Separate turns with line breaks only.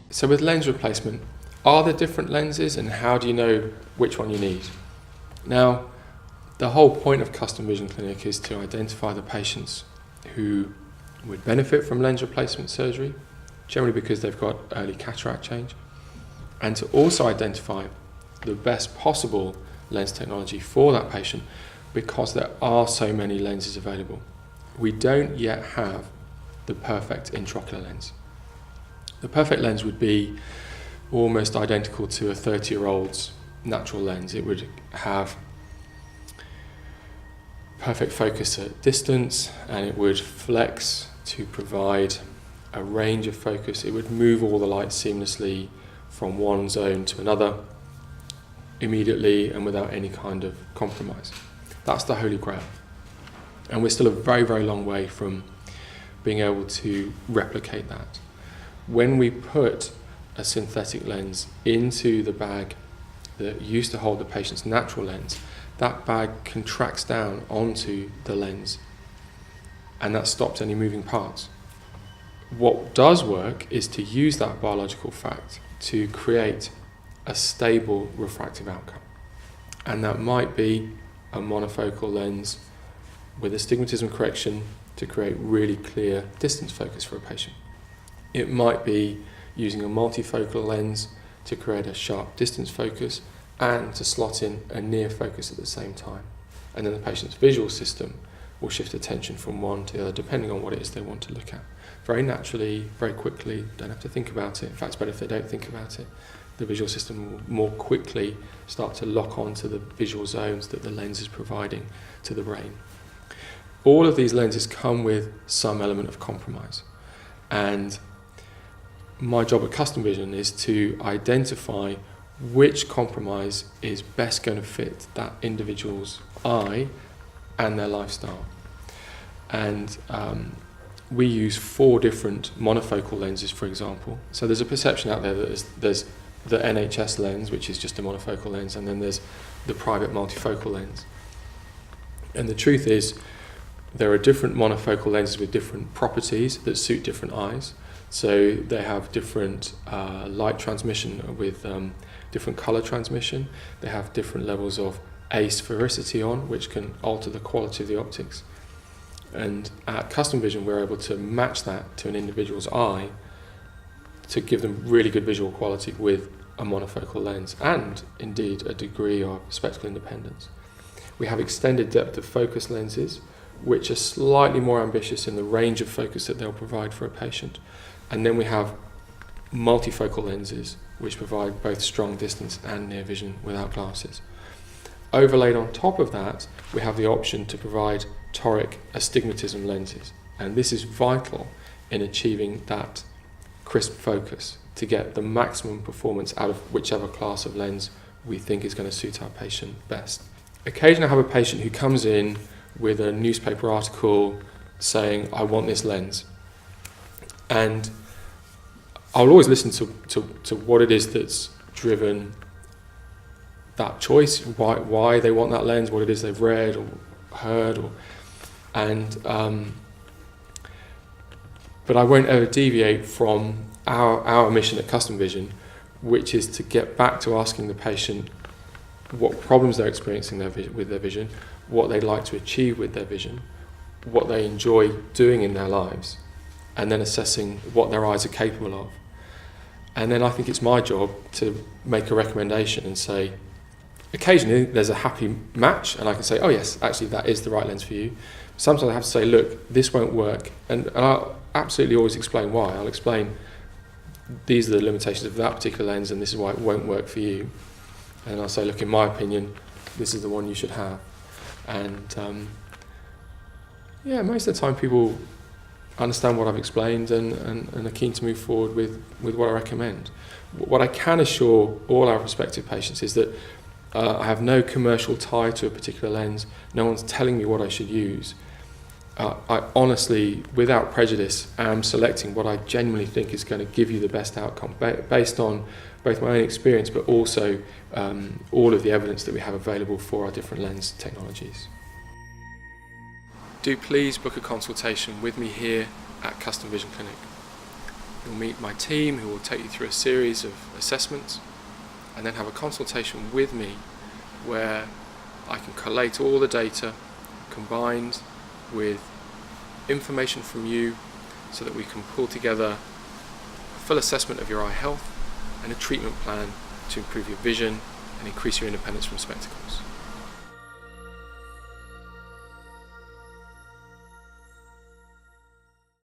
So with lens replacement, are there different lenses and how do you know which one you need? Now, the whole point of Custom Vision Clinic is to identify the patients who would benefit from lens replacement surgery, generally because they've got early cataract change, and to also identify the best possible lens technology for that patient because there are so many lenses available. We don't yet have the perfect intraocular lens. The perfect lens would be almost identical to a 30-year-old's natural lens. It would have perfect focus at distance and it would flex to provide a range of focus. It would move all the light seamlessly from one zone to another immediately and without any kind of compromise. That's the Holy Grail. And we're still a very, very long way from being able to replicate that. When we put a synthetic lens into the bag that used to hold the patient's natural lens, that bag contracts down onto the lens and that stops any moving parts. What does work is to use that biological fact to create a stable refractive outcome. And that might be a monofocal lens with astigmatism correction to create really clear distance focus for a patient. It might be using a multifocal lens to create a sharp distance focus and to slot in a near focus at the same time. And then the patient's visual system will shift attention from one to the other depending on what it is they want to look at. Very naturally, very quickly, don't have to think about it. In fact, it's better if they don't think about it. The visual system will more quickly start to lock on to the visual zones that the lens is providing to the brain. All of these lenses come with some element of compromise. And my job at Custom Vision is to identify which compromise is best going to fit that individual's eye and their lifestyle. And we use 4 different monofocal lenses, for example. So there's a perception out there that there's the NHS lens, which is just a monofocal lens, and then there's the private multifocal lens. And the truth is, there are different monofocal lenses with different properties that suit different eyes. So they have different light transmission with different color transmission. They have different levels of asphericity on, which can alter the quality of the optics. And at Custom Vision, we're able to match that to an individual's eye to give them really good visual quality with a monofocal lens and indeed a degree of spectacle independence. We have extended depth of focus lenses, which are slightly more ambitious in the range of focus that they'll provide for a patient. And then we have multifocal lenses, which provide both strong distance and near vision without glasses. Overlaid on top of that, we have the option to provide toric astigmatism lenses. And this is vital in achieving that crisp focus to get the maximum performance out of whichever class of lens we think is going to suit our patient best. Occasionally I have a patient who comes in with a newspaper article saying, I want this lens. And I'll always listen to what it is that's driven that choice, why they want that lens, what it is they've read or heard, but I won't ever deviate from our mission at Custom Vision, which is to get back to asking the patient what problems they're experiencing with their vision, what they'd like to achieve with their vision, what they enjoy doing in their lives, and then assessing what their eyes are capable of. And then I think it's my job to make a recommendation and say, occasionally there's a happy match and I can say, oh yes, actually that is the right lens for you. Sometimes I have to say, look, this won't work. And I'll absolutely always explain why. I'll explain these are the limitations of that particular lens and this is why it won't work for you. And I'll say, look, in my opinion, this is the one you should have. And most of the time people understand what I've explained and are keen to move forward with what I recommend. What I can assure all our prospective patients is that I have no commercial tie to a particular lens. No one's telling me what I should use. I honestly, without prejudice, am selecting what I genuinely think is going to give you the best outcome based on both my own experience but also all of the evidence that we have available for our different lens technologies. Do please book a consultation with me here at Custom Vision Clinic. You'll meet my team, who will take you through a series of assessments, and then have a consultation with me where I can collate all the data combined with information from you so that we can pull together a full assessment of your eye health and a treatment plan to improve your vision and increase your independence from spectacles.